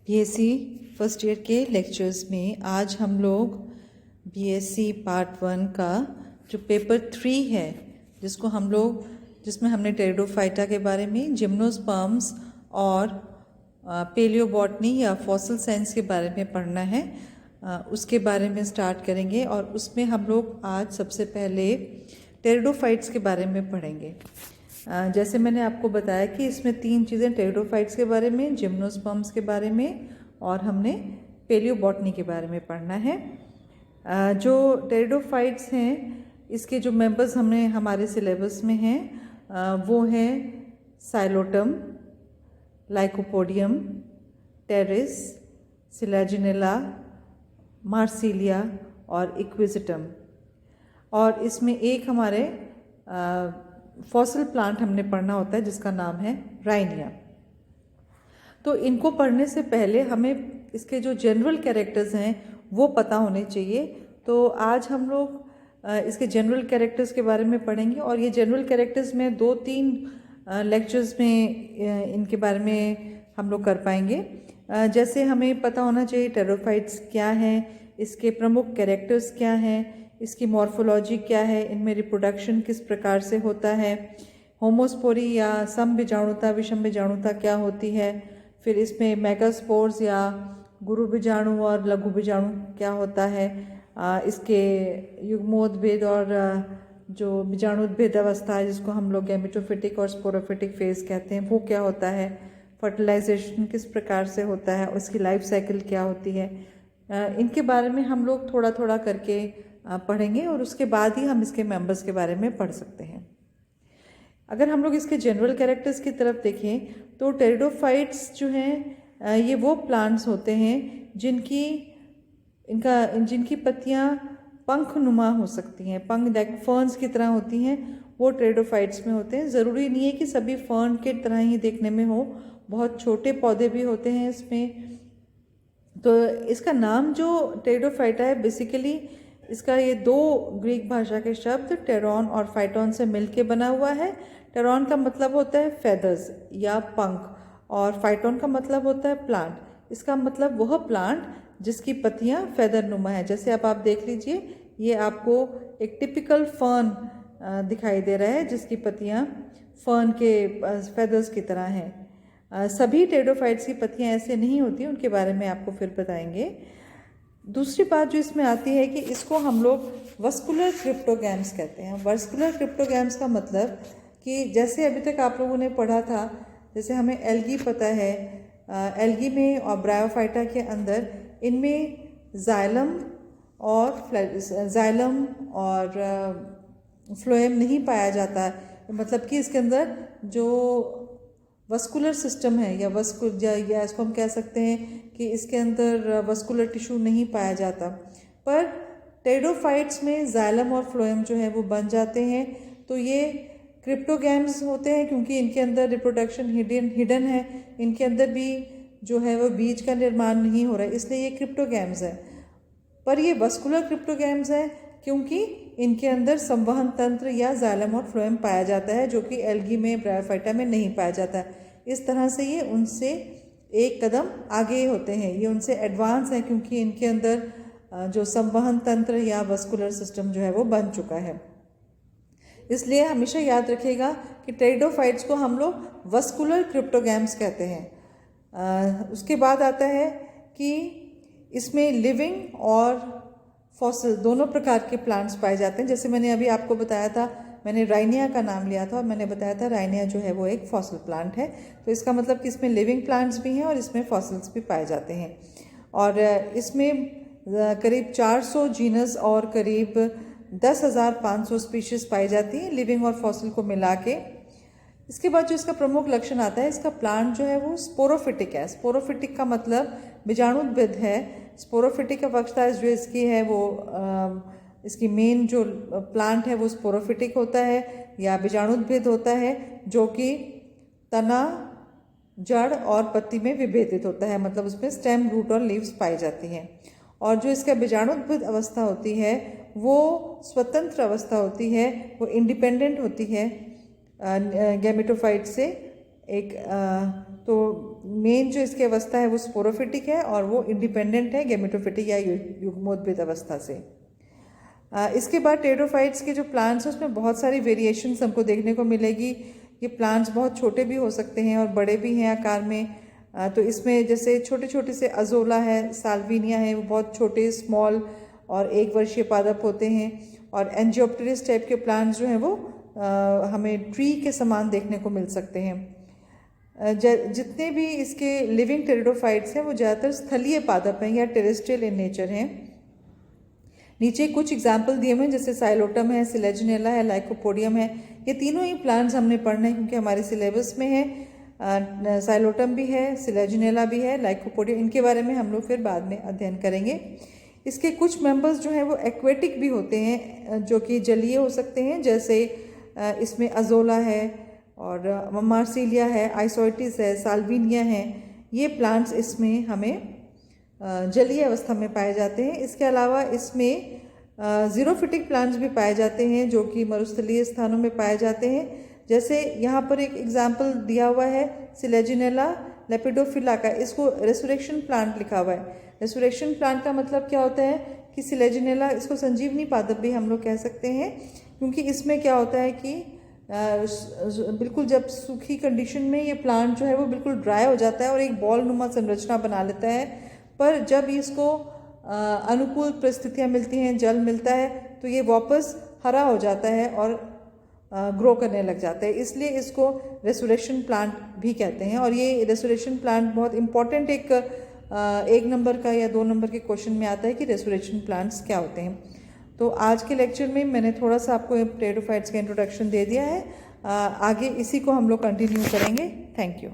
BSc first year के lectures में आज हम लोग बीएससी पार्ट 1 का जो पेपर 3 है जिसमें हमने टेरिडोफाइटा के बारे में, जिम्नोस्पर्म्स और पेलियोबॉटनी या फॉसिल साइंस के बारे में पढ़ना है। उसके बारे में स्टार्ट करेंगे और उसमें हम लोग आज सबसे पहले टेरिडोफाइट्स के बारे में पढ़ेंगे। जैसे मैंने आपको बताया कि इसमें 3 चीज़ें, टेरिडोफाइट्स के बारे में, जिम्नोस्पर्म्स के बारे में और हमने पेलियोबॉटनी के बारे में पढ़ना है। जो टेरिडोफाइट्स हैं, इसके जो मेंबर्स हमारे सिलेबस में हैं वो हैं Psilotum, Lycopodium, Pteris, Selaginella, Marsilea और इक्विजिटम। और इसमें एक हमारे फॉसिल प्लांट हमने पढ़ना होता है जिसका नाम है राइनिया। तो इनको पढ़ने से पहले हमें इसके जो जनरल कैरेक्टर्स हैं वो पता होने चाहिए। तो आज हम लोग इसके जनरल कैरेक्टर्स के बारे में पढ़ेंगे और ये जनरल कैरेक्टर्स में 2-3 लेक्चर्स में इनके बारे में हम लोग कर पाएंगे। जैसे हमें पता होना चाहिए टेरिडोफाइट्स क्या हैं, इसके प्रमुख कैरेक्टर्स क्या हैं, इसकी मॉर्फोलॉजी क्या है, इनमें रिप्रोडक्शन किस प्रकार से होता है, होमोस्पोरी या समबीजाणुता विषम बीजाणुता क्या होती है, फिर इसमें मेगास्पोर्स या गुरु बीजाणु और लघु बीजाणु क्या होता है, इसके युग्मोद्भेद और जो बीजाणुद्भेद अवस्था है जिसको हम लोग गैमेटोफिटिक और स्पोरोफिटिक फेज कहते हैं वो क्या होता है, फर्टिलाइजेशन किस प्रकार से होता है, उसकी लाइफ साइकिल क्या होती है, इनके बारे में हम लोग थोड़ा थोड़ा करके पढ़ेंगे और उसके बाद ही हम इसके मेंबर्स के बारे में पढ़ सकते हैं। अगर हम लोग इसके जनरल कैरेक्टर्स की तरफ देखें तो टेरिडोफाइट्स जो हैं ये वो प्लांट्स होते हैं जिनकी पत्तियां पंख नुमा हो सकती हैं, पंख लाइक फर्न्स की तरह होती हैं, वो टेरिडोफाइट्स में होते हैं। ज़रूरी नहीं है कि सभी फर्न के तरह ही देखने में हो, बहुत छोटे पौधे भी होते हैं इसमें। तो इसका नाम जो टेरिडोफाइटा है, बेसिकली इसका ये 2 ग्रीक भाषा के शब्द टेरॉन और फाइटॉन से मिलके बना हुआ है। टेरॉन का मतलब होता है फेदर्स या पंख और फाइटॉन का मतलब होता है प्लांट। इसका मतलब वह प्लांट जिसकी पत्तियां फेदर नुमा है। जैसे अब आप देख लीजिए, ये आपको एक टिपिकल फर्न दिखाई दे रहा है जिसकी पत्तियां फर्न के फेदर्स की तरह हैं। सभी टेरिडोफाइट्स की पत्तियां ऐसे नहीं होती, उनके बारे में आपको फिर बताएंगे। दूसरी बात जो इसमें आती है कि इसको हम लोग वस्कुलर क्रिप्टोगैम्स कहते हैं। वस्कुलर क्रिप्टोगैम्स का मतलब कि जैसे अभी तक आप लोगों ने पढ़ा था, जैसे हमें एल्गी पता है, एल्गी में और ब्रायोफाइटा के अंदर इनमें जाइलम और फ्लोएम नहीं पाया जाता है। मतलब कि इसके अंदर जो वस्कुलर सिस्टम है या इसको हम कह सकते हैं कि इसके अंदर वस्कुलर टिश्यू नहीं पाया जाता, पर टेरिडोफाइट्स में जाइलम और फ्लोएम जो है वो बन जाते हैं। तो ये क्रिप्टोगैम्स होते हैं क्योंकि इनके अंदर रिप्रोडक्शन हिडन है, इनके अंदर भी जो है वो बीज का निर्माण नहीं हो रहा है, इसलिए ये क्रिप्टोगैम्स है। पर ये वस्कुलर क्रिप्टोगैम्स है क्योंकि इनके अंदर संवहन तंत्र या जाइलम और फ्लोएम पाया जाता है, जो कि एल्गी में ब्रायोफाइटा में नहीं पाया जाता है। इस तरह से ये उनसे एक कदम आगे होते हैं, ये उनसे एडवांस है क्योंकि इनके अंदर जो संवहन तंत्र या वस्कुलर सिस्टम जो है वो बन चुका है। इसलिए हमेशा याद रखिएगा कि टेरिडोफाइट्स को हम लोग वस्कुलर क्रिप्टोगैम्स कहते हैं। उसके बाद आता है कि इसमें लिविंग और फॉसिल दोनों प्रकार के प्लांट्स पाए जाते हैं। जैसे मैंने अभी आपको बताया था, मैंने राइनिया का नाम लिया था और मैंने बताया था राइनिया जो है वो एक फॉसिल प्लांट है। तो इसका मतलब कि इसमें लिविंग प्लांट्स भी हैं और इसमें फॉसिल्स भी पाए जाते हैं। और इसमें करीब 400 जीनस और करीब 10,500 स्पीशीज़ पाई जाती हैं, लिविंग और फॉसिल को मिला के। इसके बाद जो इसका प्रमुख लक्षण आता है, इसका प्लांट जो है वो स्पोरोफिटिक है। स्पोरोफिटिक का मतलब बीजाणुद्भिद है। स्पोरोफिटिक अवस्था जो इसकी है वो इसकी मेन जो प्लांट है वो स्पोरोफिटिक होता है या बीजाणुद्भिद होता है, जो कि तना, जड़ और पत्ती में विभेदित होता है। मतलब उसमें स्टेम, रूट और लीव्स पाई जाती हैं। और जो इसका बीजाणुद्भिद अवस्था होती है वो स्वतंत्र अवस्था होती है, वो इंडिपेंडेंट होती है गैमेटोफाइट से। एक तो मेन जो इसकी अवस्था है वो स्पोरोफिटिक है और वो इंडिपेंडेंट है गेमेटोफिटिक या युग्मोद्भिद अवस्था से। इसके बाद टेरिडोफाइट्स के जो प्लांट्स हैं उसमें बहुत सारी वेरिएशंस हमको देखने को मिलेगी। ये प्लांट्स बहुत छोटे भी हो सकते हैं और बड़े भी हैं आकार में। तो इसमें जैसे छोटे छोटे से अजोला है, साल्विनिया है, वो बहुत छोटे स्मॉल और 1 वर्षीय पादप होते हैं। और एंजियोप्टेरिस टाइप के प्लांट्स जो हैं वो हमें ट्री के समान देखने को मिल सकते हैं। जितने भी इसके लिविंग टेरिडोफाइट्स हैं वो ज़्यादातर स्थलीय पादप हैं या टेरेस्ट्रियल इन नेचर हैं। नीचे कुछ एग्जाम्पल दिए हुए हैं जैसे साइलोटम है, सिलेजिनेला है, लाइकोपोडियम है। ये तीनों ही प्लांट्स हमने पढ़ने हैं क्योंकि हमारे सिलेबस में है। साइलोटम भी है, सिलेजिनेला भी है, लाइकोपोडियम, इनके बारे में हम लोग फिर बाद में अध्ययन करेंगे। इसके कुछ मेंबर्स जो हैं वो एक्वेटिक भी होते हैं जो कि जलीय हो सकते हैं, जैसे इसमें अजोला है और मार्सिलिया है, आइसोइटिस है, साल्विनिया है। ये प्लांट्स इसमें हमें जलीय अवस्था में पाए जाते हैं। इसके अलावा इसमें जीरोफिटिक प्लांट्स भी पाए जाते हैं जो कि मरुस्थलीय स्थानों में पाए जाते हैं। जैसे यहाँ पर एक एग्जाम्पल दिया हुआ है सिलेजिनेला लेपिडोफिला का, इसको रेसुरेक्शन प्लांट लिखा हुआ है। रेसुरेक्शन प्लांट का मतलब क्या होता है कि सिलेजिनेला, इसको संजीवनी पादप भी हम लोग कह सकते हैं क्योंकि इसमें क्या होता है कि बिल्कुल जब सूखी कंडीशन में ये प्लांट जो है वो बिल्कुल ड्राई हो जाता है और एक बॉल नुमा संरचना बना लेता है, पर जब इसको अनुकूल परिस्थितियाँ मिलती हैं, जल मिलता है, तो ये वापस हरा हो जाता है और ग्रो करने लग जाता है। इसलिए इसको रेसुरेक्शन प्लांट भी कहते हैं। और ये रेसुरेक्शन प्लांट बहुत इंपॉर्टेंट एक नंबर का या 2 नंबर के क्वेश्चन में आता है कि रेसुरेक्शन प्लांट्स क्या होते हैं। तो आज के लेक्चर में मैंने थोड़ा सा आपको टेरिडोफाइट्स का इंट्रोडक्शन दे दिया है। आगे इसी को हम लोग कंटिन्यू करेंगे। Thank you.